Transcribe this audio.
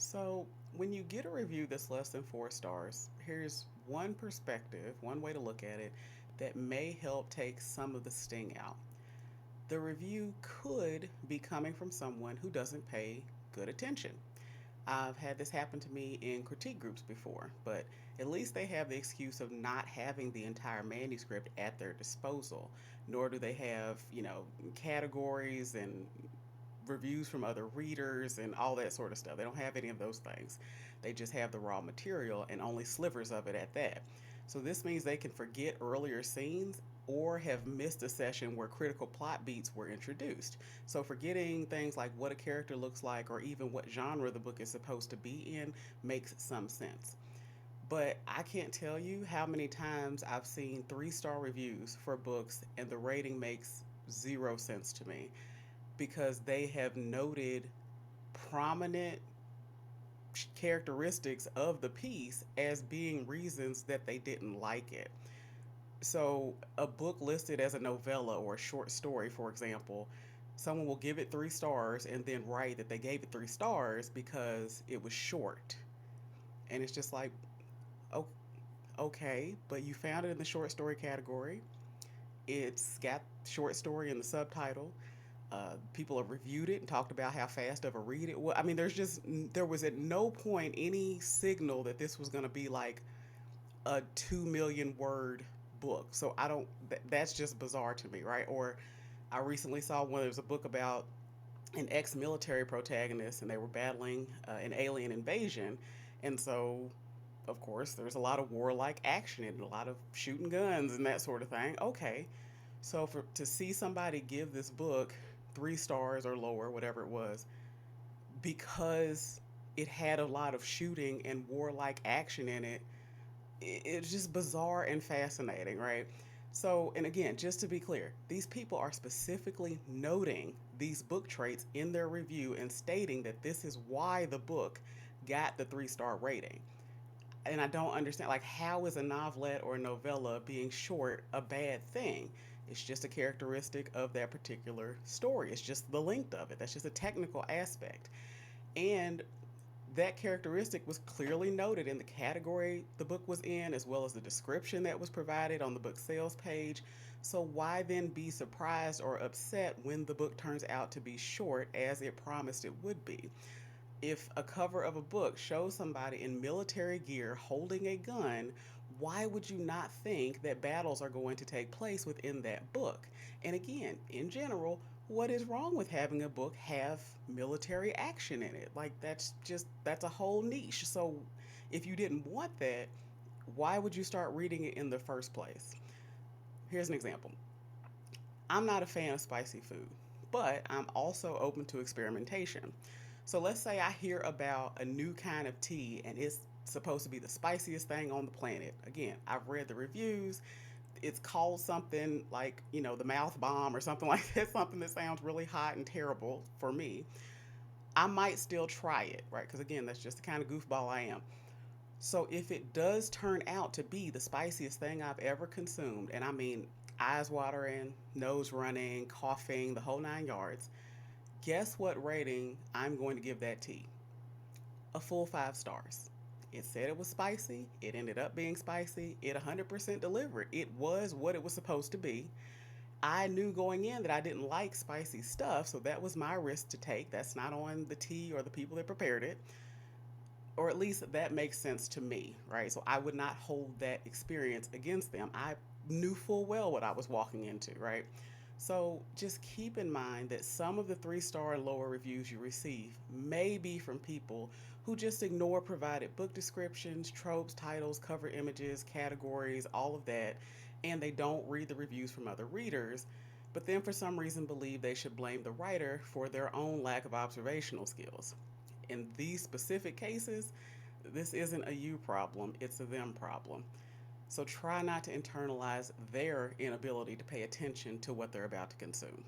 So, when you get a review that's less than 4 stars, here's one perspective, one way to look at it that may help take some of the sting out. The review could be coming from someone who doesn't pay good attention. I've had this happen to me in critique groups before, but at least they have the excuse of not having the entire manuscript at their disposal, nor do they have, categories and reviews from other readers and all that sort of stuff. They don't have any of those things. They just have the raw material and only slivers of it at that. So this means they can forget earlier scenes or have missed a session where critical plot beats were introduced. So forgetting things like what a character looks like or even what genre the book is supposed to be in makes some sense. But I can't tell you how many times I've seen 3 star reviews for books and the rating makes zero sense to me because they have noted prominent characteristics of the piece as being reasons that they didn't like it. So, a book listed as a novella or a short story, for example, someone will give it 3 stars and then write that they gave it 3 stars because it was short. And it's just like, oh, okay, but you found it in the short story category. It's got short story in the subtitle. People have reviewed it and talked about how fast of a read it was. I mean, there was at no point any signal that this was going to be like a 2 million word book. So I don't. That's just bizarre to me, right? Or I recently saw one. There was a book about an ex-military protagonist, and they were battling an alien invasion, and so. Of course, there's a lot of warlike action and a lot of shooting guns and that sort of thing. Okay, so for to see somebody give this book 3 stars or lower, whatever it was, because it had a lot of shooting and warlike action in it, it's just bizarre and fascinating, right? So, and again, just to be clear, these people are specifically noting these book traits in their review and stating that this is why the book got the 3 star rating. And I don't understand, like, how is a novelette or a novella being short a bad thing? It's just a characteristic of that particular story. It's just the length of it. That's just a technical aspect. And that characteristic was clearly noted in the category the book was in, as well as the description that was provided on the book sales page. So, why then be surprised or upset when the book turns out to be short as it promised it would be? If a cover of a book shows somebody in military gear holding a gun, why would you not think that battles are going to take place within that book? And again, in general, what is wrong with having a book have military action in it? Like, that's a whole niche. So if you didn't want that, why would you start reading it in the first place? Here's an example. I'm not a fan of spicy food, but I'm also open to experimentation. So let's say I hear about a new kind of tea and it's supposed to be the spiciest thing on the planet. Again, I've read the reviews. It's called something like, the mouth bomb or something like that, something that sounds really hot and terrible for me. I might still try it, right? Because again, that's just the kind of goofball I am. So if it does turn out to be the spiciest thing I've ever consumed, and I mean eyes watering, nose running, coughing, the whole 9 yards, guess what rating I'm going to give that tea? A full 5 stars. It said it was spicy. It ended up being spicy. It 100% delivered. It was what it was supposed to be. I knew going in that I didn't like spicy stuff, so that was my risk to take. That's not on the tea or the people that prepared it, or at least that makes sense to me, right? So I would not hold that experience against them. I knew full well what I was walking into, right? So just keep in mind that some of the 3 star and lower reviews you receive may be from people who just ignore provided book descriptions, tropes, titles, cover images, categories, all of that, and they don't read the reviews from other readers, but then for some reason believe they should blame the writer for their own lack of observational skills. In these specific cases, this isn't a you problem, it's a them problem. So try not to internalize their inability to pay attention to what they're about to consume.